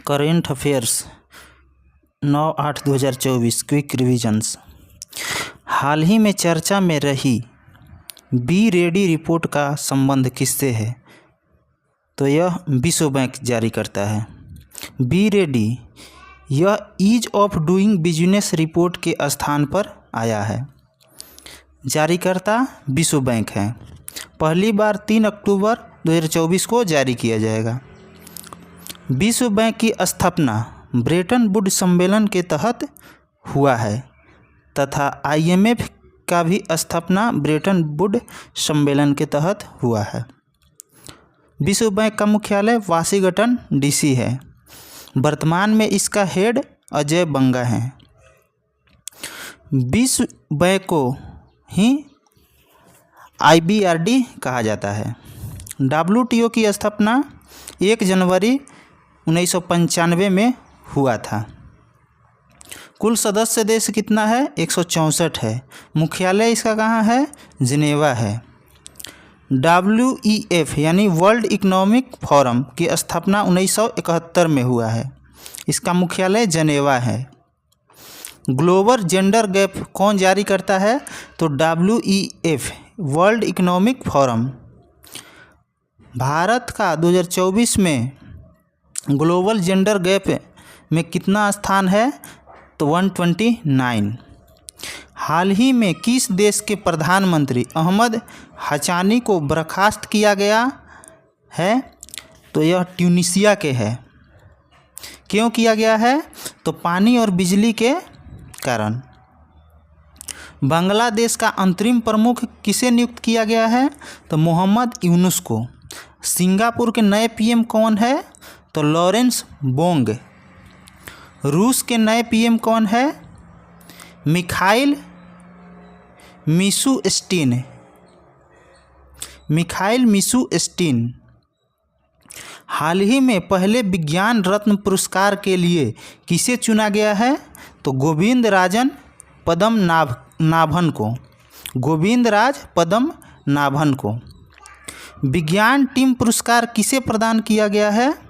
Current affairs 9/8/2024 quick revisions. हाल ही में चर्चा में रही बी रेडी रिपोर्ट का संबंध किससे है? तो यह विश्व बैंक जारी करता है। बी रेडी यह ease of doing business report के स्थान पर आया है। जारीकर्ता विश्व बैंक है। पहली बार 3 अक्टूबर 2024 को जारी किया जाएगा। विश्व बैंक की स्थापना ब्रेटन वुड्स सम्मेलन के तहत हुआ है तथा IMF का भी स्थापना ब्रेटन वुड्स सम्मेलन के तहत हुआ है। विश्व बैंक का मुख्यालय वाशिंगटन DC है। वर्तमान में इसका हेड अजय बंगा है। विश्व बैंक को ही IBRD कहा जाता है। WTO की स्थापना 1 जनवरी 1995 में हुआ था। कुल सदस्य देश कितना है? 164 है। मुख्यालय इसका कहाँ है? जिनेवा है। WEF यानी वर्ल्ड इकोनॉमिक फोरम की स्थापना 1971 में हुआ है। इसका मुख्यालय जिनेवा है। ग्लोबल जेंडर गैप कौन जारी करता है? तो WEF world economic forum. Bharat का 2024 में ग्लोबल जेंडर गैप में कितना स्थान है? तो 129। हाल ही में किस देश के प्रधानमंत्री अहमद हचानी को बर्खास्त किया गया है? तो यह ट्यूनीशिया के है। क्यों किया गया है? तो पानी और बिजली के कारण। बांग्लादेश का अंतरिम प्रमुख किसे नियुक्त किया गया है? तो मोहम्मद यूनुस को। सिंगापुर के नए PM कौन है? तो लॉरेंस बोंग। रूस के नए PM कौन है? मिखाइल मिशुस्टीन। हाल ही में पहले विज्ञान रत्न पुरस्कार के लिए किसे चुना गया है? तो गोविंदराजन पद्मनाभन को। विज्ञान टीम पुरस्कार किसे प्रदान किया गया है?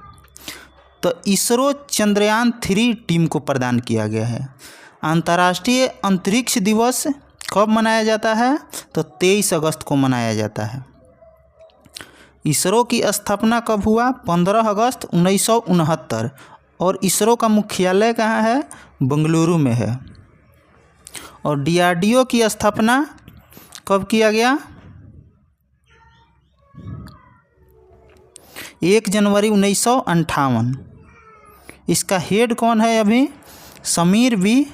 तो इसरो चंद्रयान 3 टीम को प्रदान किया गया है। अंतर्राष्ट्रीय अंतरिक्ष दिवस कब मनाया जाता है? तो 23 अगस्त को मनाया जाता है। इसरो की स्थापना कब हुआ? 15 अगस्त 1969 और इसरो का मुख्यालय कहाँ है? बेंगलुरु में है। और DRDO की स्थापना कब किया गया? 1 जनवरी 1958। इसका हेड कौन है अभी? समीर बी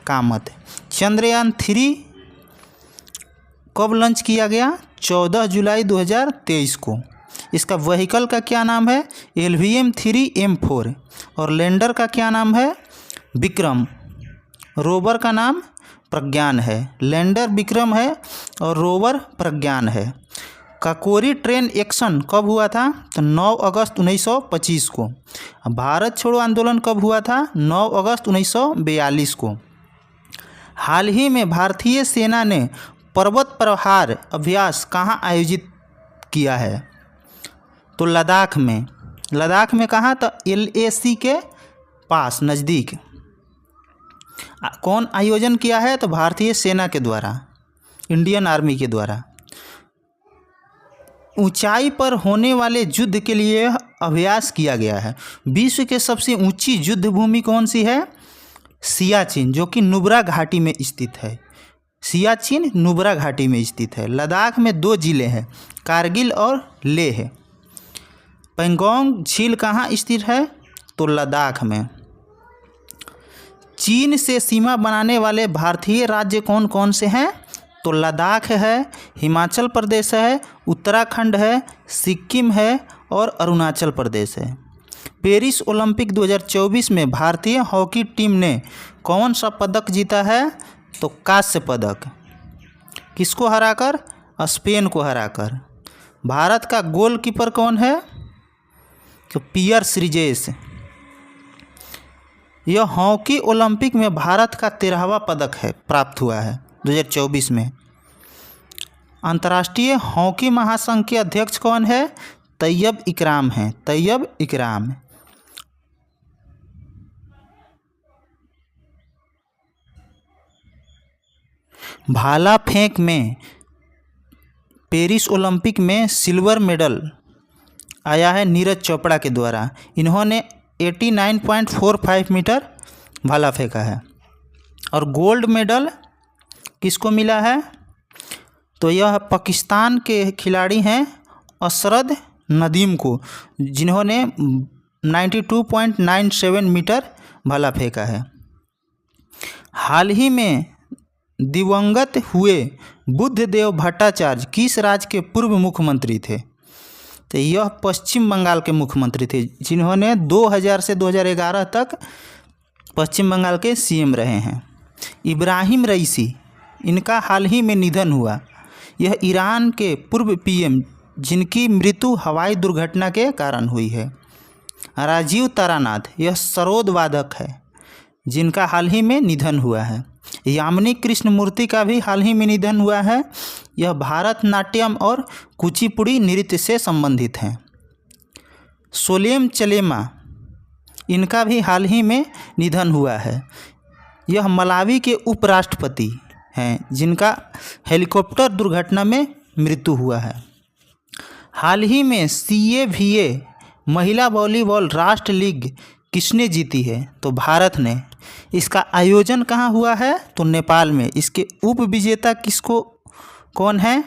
कामत। चंद्रयान 3 कब लॉन्च किया गया? 14 जुलाई 2023 को। इसका व्हीकल का क्या नाम है? LVM-3M4। और लैंडर का क्या नाम है? विक्रम। रोवर का नाम प्रज्ञान है। लैंडर विक्रम है और रोवर प्रज्ञान है। काकोरी ट्रेन एक्शन कब हुआ था? तो 9 अगस्त 1925 को। भारत छोड़ो आंदोलन कब हुआ था? 9 अगस्त 1942 को। हाल ही में भारतीय सेना ने पर्वत प्रहार अभ्यास कहाँ आयोजित किया है? तो लद्दाख में कहाँ? तो LAC के पास नज़दीक। कौन आयोजन किया है? तो भारतीय सेना के द्वारा, इंडियन आर्मी के द्वारा। ऊंचाई पर होने वाले युद्ध के लिए अभ्यास किया गया है। विश्व के सबसे ऊंची युद्ध भूमि कौन सी है? सियाचिन, जो कि नुब्रा घाटी में स्थित है। सियाचिन नुब्रा घाटी में स्थित है। लद्दाख में 2 जिले हैं, कारगिल और लेह। पैंगोंग झील कहाँ स्थित है? तो लद्दाख में। चीन से सीमा बनाने वाले भारतीय राज्य कौन कौन से हैं? तो लद्दाख है, हिमाचल प्रदेश है, उत्तराखंड है, सिक्किम है और अरुणाचल प्रदेश है। पेरिस ओलंपिक 2024 में भारतीय हॉकी टीम ने कौन सा पदक जीता है? तो कांस्य पदक। किसको हराकर? स्पेन को हराकर। भारत का गोलकीपर कौन है? तो पियर श्रीजेश। यह हॉकी ओलंपिक में भारत का 13वां पदक है प्राप्त हुआ है 2024 में। अंतर्राष्ट्रीय हॉकी महासंघ के अध्यक्ष कौन है? तैयब इकराम हैं। भाला फेंक में पेरिस ओलंपिक में सिल्वर मेडल आया है नीरज चोपड़ा के द्वारा। इन्होंने 89.45 मीटर भाला फेंका है। और गोल्ड मेडल किसको मिला है? तो यह पाकिस्तान के खिलाड़ी हैं असरद नदीम को, जिन्होंने 92.97 मीटर भाला फेंका है। हाल ही में दिवंगत हुए बुद्धदेव भट्टाचार्य किस राज्य के पूर्व मुख्यमंत्री थे? तो यह पश्चिम बंगाल के मुख्यमंत्री थे, जिन्होंने 2000 से 2011 तक पश्चिम बंगाल के सीएम रहे हैं। इब्राहिम रईसी, इनका हाल ही में निधन हुआ। यह ईरान के पूर्व पीएम, जिनकी मृत्यु हवाई दुर्घटना के कारण हुई है। राजीव तारानाथ, यह सरोद वादक है, जिनका हाल ही में निधन हुआ है। यामिनी कृष्णमूर्ति का भी हाल ही में निधन हुआ है। यह भारतनाट्यम और कुचिपुड़ी नृत्य से संबंधित हैं। सोलेम चलेमा, इनका भी हाल ही में निधन हुआ है। यह मलावी के उपराष्ट्रपति हैं, जिनका हेलीकॉप्टर दुर्घटना में मृत्यु हुआ है। हाल ही में CAVA महिला वॉलीबॉल राष्ट्र लीग किसने जीती है? तो भारत ने। इसका आयोजन कहाँ हुआ है? तो नेपाल में। इसके उप विजेता कौन है?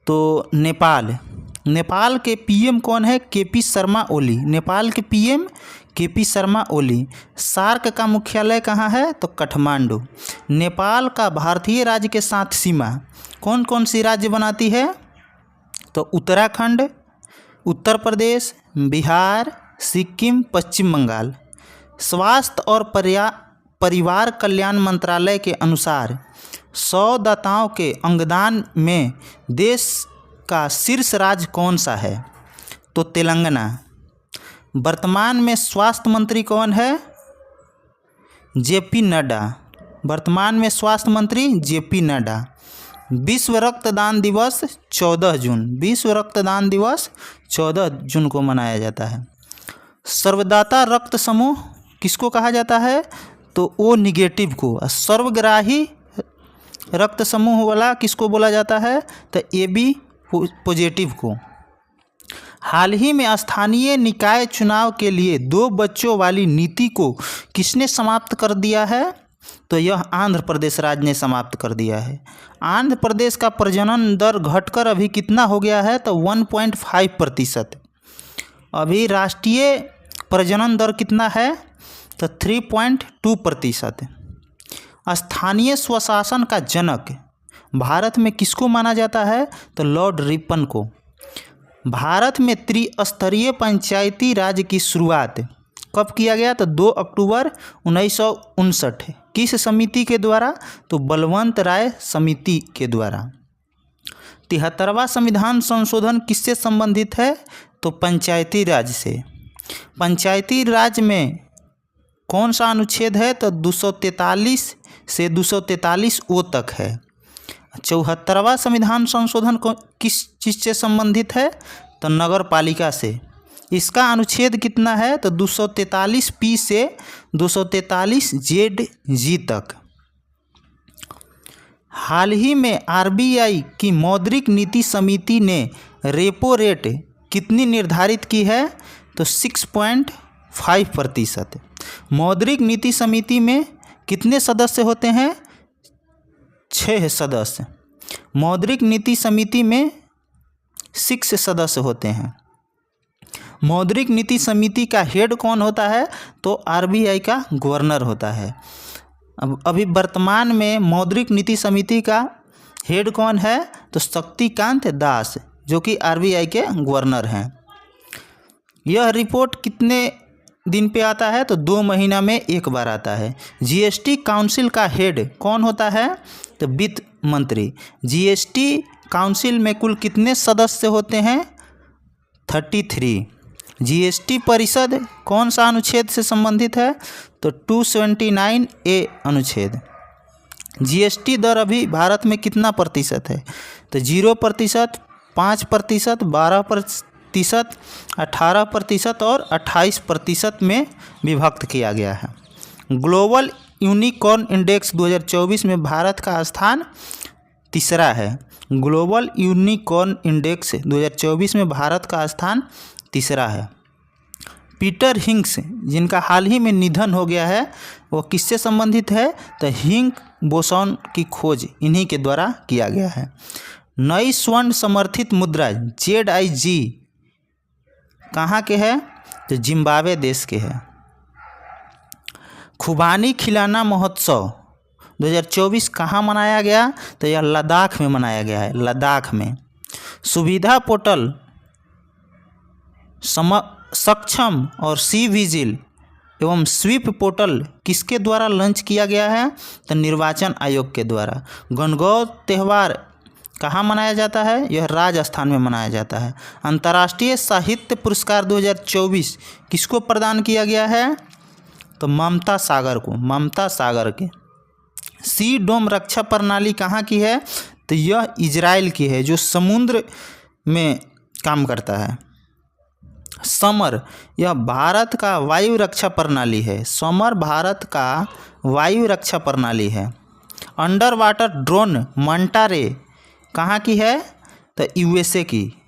तो नेपाल के पीएम कौन है? KP शर्मा ओली। नेपाल के PM KP Sharma Oli. SAARC का मुख्यालय कहाँ है? तो काठमांडू। नेपाल का भारतीय राज्य के साथ सीमा कौन कौन सी राज्य बनाती है? तो उत्तराखंड, उत्तर प्रदेश, बिहार, सिक्किम, पश्चिम बंगाल। स्वास्थ्य और परिवार कल्याण मंत्रालय के अनुसार 100 दाताओं के अंगदान में देश का शीर्ष राज्य कौन सा है? तो तेलंगाना। वर्तमान में स्वास्थ्य मंत्री कौन है? JP नड्डा। वर्तमान में स्वास्थ्य मंत्री JP नड्डा। विश्व रक्तदान दिवस 14 जून। विश्व रक्तदान दिवस 14 जून को मनाया जाता है। सर्वदाता रक्त समूह किसको कहा जाता है? तो O निगेटिव को। सर्वग्राही रक्त समूह वाला किसको बोला जाता है? तो AB पॉजिटिव को। हाल ही में स्थानीय निकाय चुनाव के लिए 2 बच्चों वाली नीति को किसने समाप्त कर दिया है? तो यह आंध्र प्रदेश राज्य ने समाप्त कर दिया है। आंध्र प्रदेश का प्रजनन दर घटकर अभी कितना हो गया है? तो 1.5%। अभी राष्ट्रीय प्रजनन दर कितना है? तो 3.2%। स्थानीय स्वशासन का जनक भारत में किसको माना जाता है? तो लॉर्ड रिपन को। भारत में त्रिस्तरीय पंचायती राज की शुरुआत कब किया गया? तो 2 अक्टूबर 1959। किस समिति के द्वारा? तो बलवंत राय समिति के द्वारा। 73वां संविधान संशोधन किससे संबंधित है? तो पंचायती राज से। पंचायती राज में कौन सा अनुच्छेद है? तो 243 से 243O तक है। 74वां संविधान संशोधन किस चीज़ से संबंधित है? तो नगर पालिका से। इसका अनुच्छेद कितना है? तो 243P से 243ZG तक। हाल ही में RBI की मौद्रिक नीति समिति ने रेपो रेट कितनी निर्धारित की है? तो 6.5%। मौद्रिक नीति समिति में कितने सदस्य होते हैं? 6 सदस्य। मौद्रिक नीति समिति में 6 सदस्य होते हैं। मौद्रिक नीति समिति का हेड कौन होता है? तो RBI का गवर्नर होता है। अब अभी वर्तमान में मौद्रिक नीति समिति का हेड कौन है? तो शक्तिकांत दास, जो कि RBI के गवर्नर हैं। यह रिपोर्ट कितने दिन पे आता है? तो 2 महीना में एक बार आता है। GST काउंसिल का हेड कौन होता है? तो वित्त मंत्री। GST काउंसिल में कुल कितने सदस्य होते हैं? 33। GST परिषद कौन सा अनुच्छेद से संबंधित है? तो 279A अनुच्छेद। GST दर अभी भारत में कितना प्रतिशत है? तो 0%, 5%, 12%, 18% और 28% में विभक्त किया गया है। ग्लोबल यूनिकॉर्न इंडेक्स 2024 में भारत का स्थान तीसरा है। ग्लोबल यूनिकॉर्न इंडेक्स 2024 में भारत का स्थान तीसरा है। पीटर हिंग्स, जिनका हाल ही में निधन हो गया है, वो किससे संबंधित है? तो हिंग बोसॉन की खोज इन्हीं के द्वारा किया गया है। नई स्वर्ण समर्थित मुद्रा ZIG कहाँ के है? तो जिम्बाब्वे देश के है। खुबानी खिलौना महोत्सव 2024 कहाँ मनाया गया? तो यह लद्दाख में मनाया गया है, लद्दाख में। सुविधा पोर्टल सक्षम और सी विजिल एवं स्वीप पोर्टल किसके द्वारा लॉन्च किया गया है? तो निर्वाचन आयोग के द्वारा। गणगौर त्यौहार कहाँ मनाया जाता है? यह राजस्थान में मनाया जाता है। अंतर्राष्ट्रीय साहित्य पुरस्कार 2024 किसको प्रदान किया गया है? तो ममता सागर को, ममता सागर के। सी डोम रक्षा प्रणाली कहाँ की है? तो यह इजराइल की है, जो समुद्र में काम करता है। समर, यह भारत का वायु रक्षा प्रणाली है। समर भारत का वायु रक्षा प्रणाली है। अंडर वाटर ड्रोन मंटा रे कहाँ की है? तो USA की।